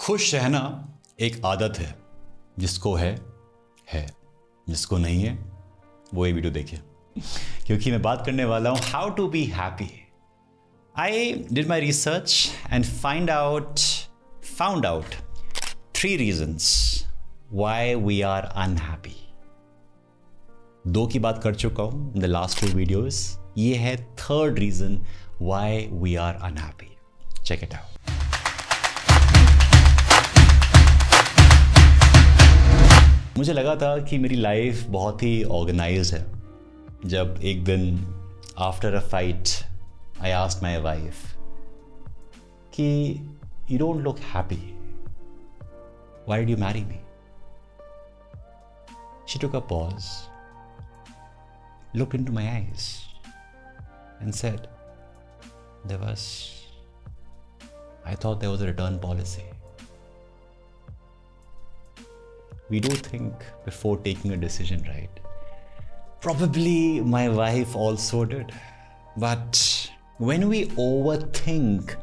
खुश रहना एक आदत है, जिसको है जिसको नहीं है वो ये वीडियो देखे, क्योंकि मैं बात करने वाला हूं how to be happy. I did my research and found out 3 reasons why we are unhappy। 2 की बात कर चुका हूं in the last 2 videos। ये है 3rd reason why we are unhappy। Check it out। मुझे लगा था कि मेरी लाइफ बहुत ही ऑर्गेनाइज्ड है, जब एक दिन after a fight I asked my wife कि you don't look happy, why did you marry me? She took a pause, looked into my eyes and said, I thought there was a return policy. We do think before taking a decision, right? Probably my wife also did. But when we overthink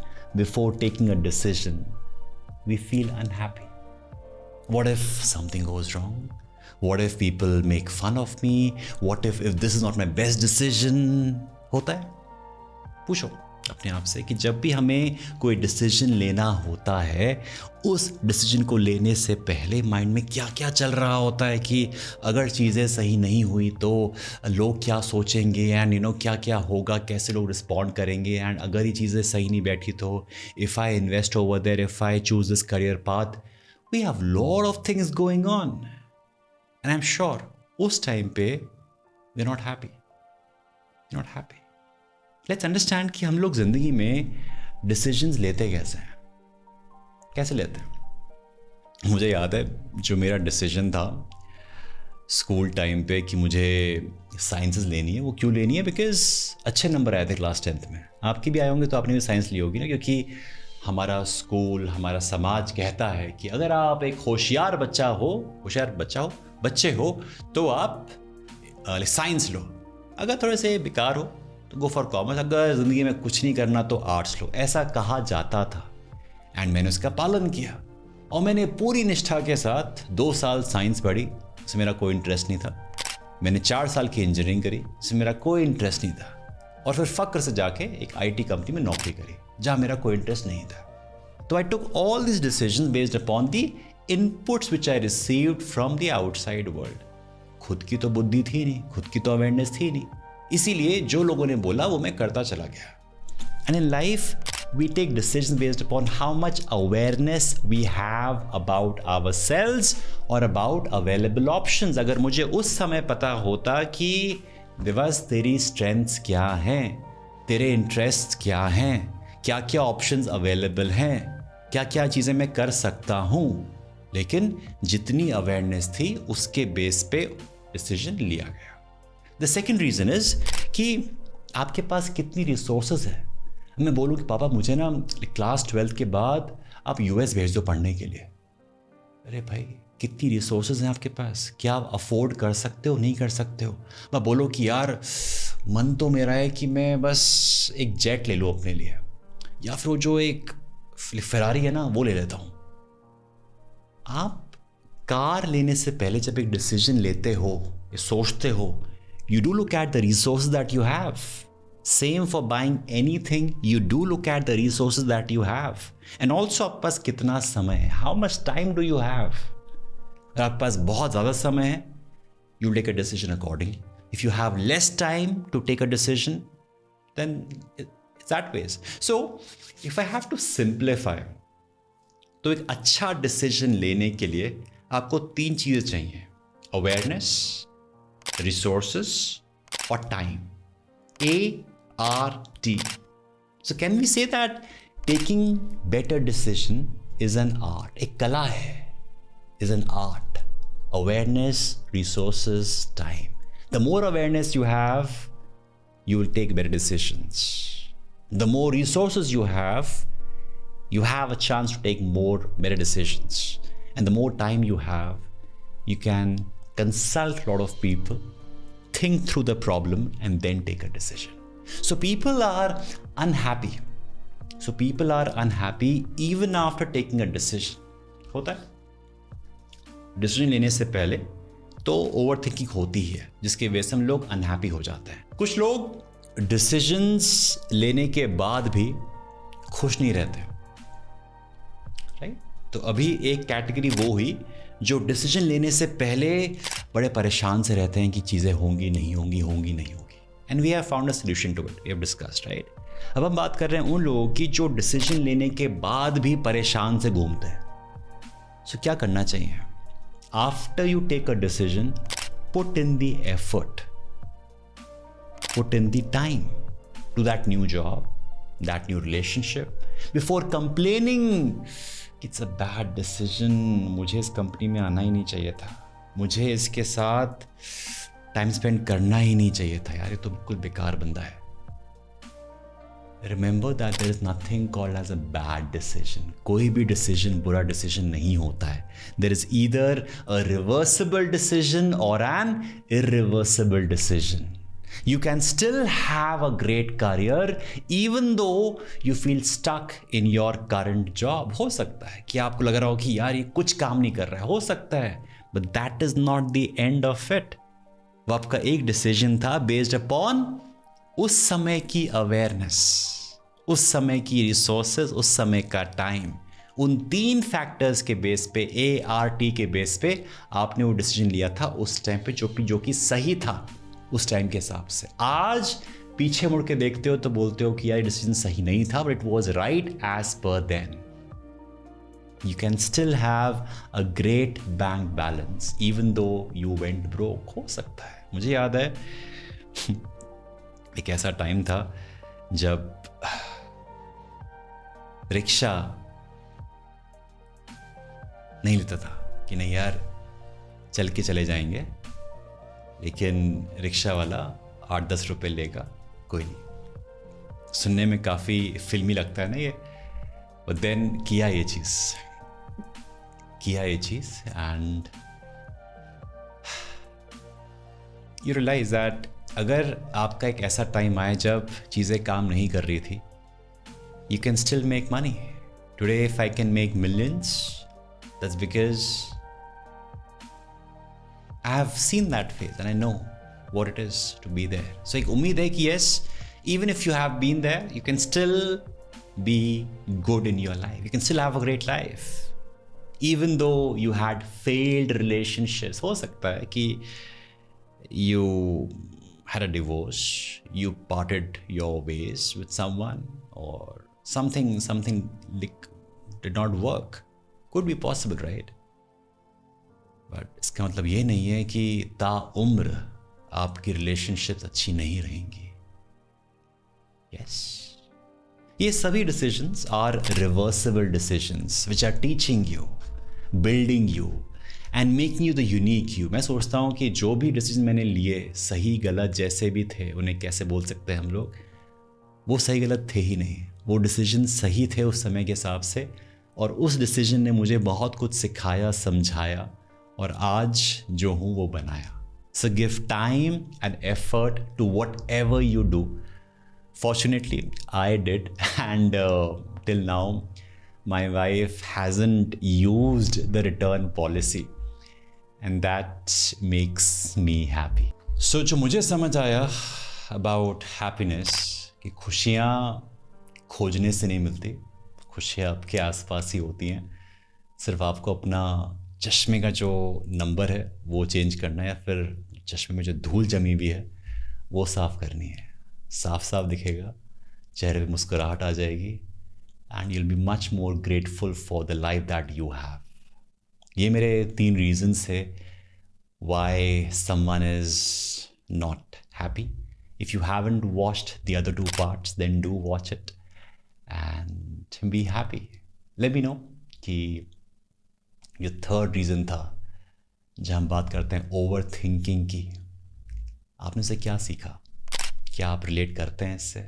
before taking a decision, we feel unhappy. What if something goes wrong? What if people make fun of me? What if this is not my best decision? होता है? पूछो अपने आप से कि जब भी हमें कोई डिसीजन लेना होता है, उस डिसीजन को लेने से पहले माइंड में क्या क्या चल रहा होता है कि अगर चीज़ें सही नहीं हुई तो लोग क्या सोचेंगे, एंड क्या क्या होगा, कैसे लोग रिस्पॉन्ड करेंगे, एंड अगर ये चीज़ें सही नहीं बैठी तो if I invest over there, if I choose this career path, we have lot of things going on and I am sure उस टाइम पे we are not happy. Let's understand कि हम लोग ज़िंदगी में डिसीजंस लेते कैसे लेते हैं। मुझे याद है जो मेरा डिसीजन था स्कूल टाइम पे कि मुझे साइंसेस लेनी है। वो क्यों लेनी है? बिकॉज अच्छे नंबर आए थे क्लास 10th में। आपके भी आए होंगे तो आपने भी साइंस ली होगी ना, क्योंकि हमारा स्कूल, हमारा समाज कहता है कि अगर आप एक होशियार बच्चे हो तो आप साइंस लो, अगर थोड़े से बेकार हो तो गो फॉर कॉमर्स, अगर ज़िंदगी में कुछ नहीं करना तो आर्ट्स लो। ऐसा कहा जाता था एंड मैंने उसका पालन किया और मैंने पूरी निष्ठा के साथ 2 साल साइंस पढ़ी, उसमें मेरा कोई इंटरेस्ट नहीं था। मैंने 4 साल की इंजीनियरिंग करी, उसमें मेरा कोई इंटरेस्ट नहीं था, और फिर फ़क्र से जाके एक IT कंपनी में नौकरी करी जहाँ मेरा कोई इंटरेस्ट नहीं था। तो I took all this decisions based upon the inputs which I received from the outside world. खुद की तो बुद्धि थी नहीं, खुद की तो अवेयरनेस थी नहीं, इसीलिए जो लोगों ने बोला वो मैं करता चला गया। And in life we take decision based upon how much awareness we have about ourselves और अबाउट अवेलेबल ऑप्शंस। अगर मुझे उस समय पता होता कि दिवस तेरी स्ट्रेंथ्स क्या हैं, तेरे इंटरेस्ट क्या हैं, क्या क्या ऑप्शंस अवेलेबल हैं, क्या क्या चीज़ें मैं कर सकता हूँ, लेकिन जितनी अवेयरनेस थी उसके बेस पे डिसीजन लिया गया। द सेकेंड रीज़न इज़ कि आपके पास कितनी रिसोर्सेज है। मैं बोलूँ कि पापा मुझे ना क्लास 12 के बाद आप US भेज दो पढ़ने के लिए। अरे भाई कितनी रिसोर्सेज हैं आपके पास, क्या आप अफोर्ड कर सकते हो, नहीं कर सकते हो? मैं बोलो कि यार मन तो मेरा है कि मैं बस एक जेट ले लूँ अपने लिए, या फिर वो जो एक फेरारी है ना वो ले लेता हूँ। आप कार लेने से पहले जब एक डिसीजन लेते हो, ये सोचते हो, you do look at the resources that you have. Same for buying anything, you do look at the resources that you have. And also आपके पास कितना समय है, how much time do you have? अगर आपके पास बहुत ज़्यादा समय है, you'll take a decision accordingly. If you have less time to take a decision, then it's that ways. So, if I have to simplify, तो एक अच्छा डिसीजन लेने के लिए आपको 3 चीज़ें चाहिए: awareness, resources or time. ART. So can we say that taking better decision is an art? एक कला है, is an art. Awareness, resources, time. The more awareness you have, you will take better decisions. The more resources you have a chance to take more better decisions. And the more time you have, you can consult a lot of people, think through the problem, and then take a decision. So people are unhappy even after taking a decision. होता है। Decision लेने से पहले तो over thinking होती है, जिसकी वजह से हम लोग अनहैप्पी हो जाते हैं। कुछ लोग डिसीजंस लेने के बाद भी खुश नहीं रहते, राइट। तो अभी एक कैटेगरी वो हुई जो डिसीजन लेने से पहले बड़े परेशान से रहते हैं कि चीज़ें होंगी नहीं होंगी, होंगी नहीं होगी, and we have found a solution to it, we have discussed, right. अब हम बात कर रहे हैं उन लोगों की जो डिसीजन लेने के बाद भी परेशान से घूमते हैं। सो क्या करना चाहिए? After you take a decision, put in the effort, put in the time to that new job, that new relationship, before complaining it's a bad decision, मुझे इस कंपनी में आना ही नहीं चाहिए था, मुझे इसके साथ टाइम स्पेंड करना ही नहीं चाहिए था, यार ये तो बिल्कुल बेकार बंदा है। Remember that there is nothing called as a bad decision. कोई भी डिसीजन बुरा डिसीजन नहीं होता है। There is either a reversible decision or an irreversible decision. You can still have a great career even though you feel stuck in your current job. हो सकता है कि आपको लग रहा हो कि यार ये कुछ काम नहीं कर रहा है, हो सकता है, but that is not the end of it. वो आपका एक डिसीजन था based upon उस समय की अवेयरनेस, उस समय की रिसोर्सेज, उस समय का टाइम, उन 3 फैक्टर्स के बेस पे, ART के बेस पे आपने वो डिसीजन लिया था उस टाइम पे, जो कि सही था उस टाइम के हिसाब से। आज पीछे मुड़ के देखते हो तो बोलते हो कि यार डिसीजन सही नहीं था, but it was right as per then. You can still have a great bank balance even though you went broke. हो सकता है, मुझे याद है एक ऐसा टाइम था जब रिक्शा नहीं लेता था कि नहीं यार चल के चले जाएंगे, लेकिन रिक्शा वाला 8-10 रुपए लेगा, कोई नहीं। सुनने में काफ़ी फिल्मी लगता है ना ये, बट देन किया ये चीज़ एंड यू रियलाइज दैट अगर आपका एक ऐसा टाइम आए जब चीज़ें काम नहीं कर रही थी, you can still make money. Today if I can make millions, that's because I have seen that phase and I know what it is to be there. So एक उम्मीद है कि yes, even if you have been there, you can still be good in your life. You can still have a great life. Even though you had failed relationships. हो सकता है कि you had a divorce, you parted your ways with someone or something like did not work. Could be possible, right? But इसका मतलब ये नहीं है कि ताउम्र आपकी रिलेशनशिप्स अच्छी नहीं रहेंगी। यस, ये सभी decisions are reversible decisions which are teaching you, building you and making you the unique you. मैं सोचता हूँ कि जो भी डिसीजन मैंने लिए, सही गलत जैसे भी थे, उन्हें कैसे बोल सकते हैं हम लोग, वो सही गलत थे ही नहीं। वो डिसीजन सही थे उस समय के हिसाब से, और उस डिसीजन ने मुझे बहुत कुछ सिखाया, समझाया, और आज जो हूँ वो बनाया। So give time and effort to whatever you do. Fortunately I did, and till now my wife hasn't used the return policy, and that makes me happy. So जो मुझे समझ आया अबाउट हैप्पीनेस, कि खुशियाँ खोजने से नहीं मिलती, खुशियाँ आपके आसपास ही होती हैं। सिर्फ आपको अपना चश्मे का जो नंबर है वो चेंज करना है, या फिर चश्मे में जो धूल जमी हुई है वो साफ़ करनी है। साफ साफ दिखेगा, चेहरे पे मुस्कुराहट आ जाएगी, and you'll be much more grateful for the life that you have. ये मेरे 3 रीजंस है why someone is not happy. If you haven't watched the other 2 parts, then do watch it and be happy. Let me know कि जो 3rd reason था, जहाँ हम बात करते हैं ओवर थिंकिंग की, आपने से क्या सीखा? क्या आप रिलेट करते हैं इससे?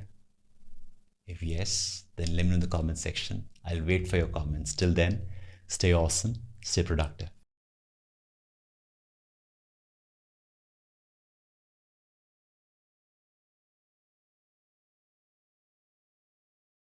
If yes, then let me know in the comment section. I will wait for your comments. Till then, stay awesome, stay productive.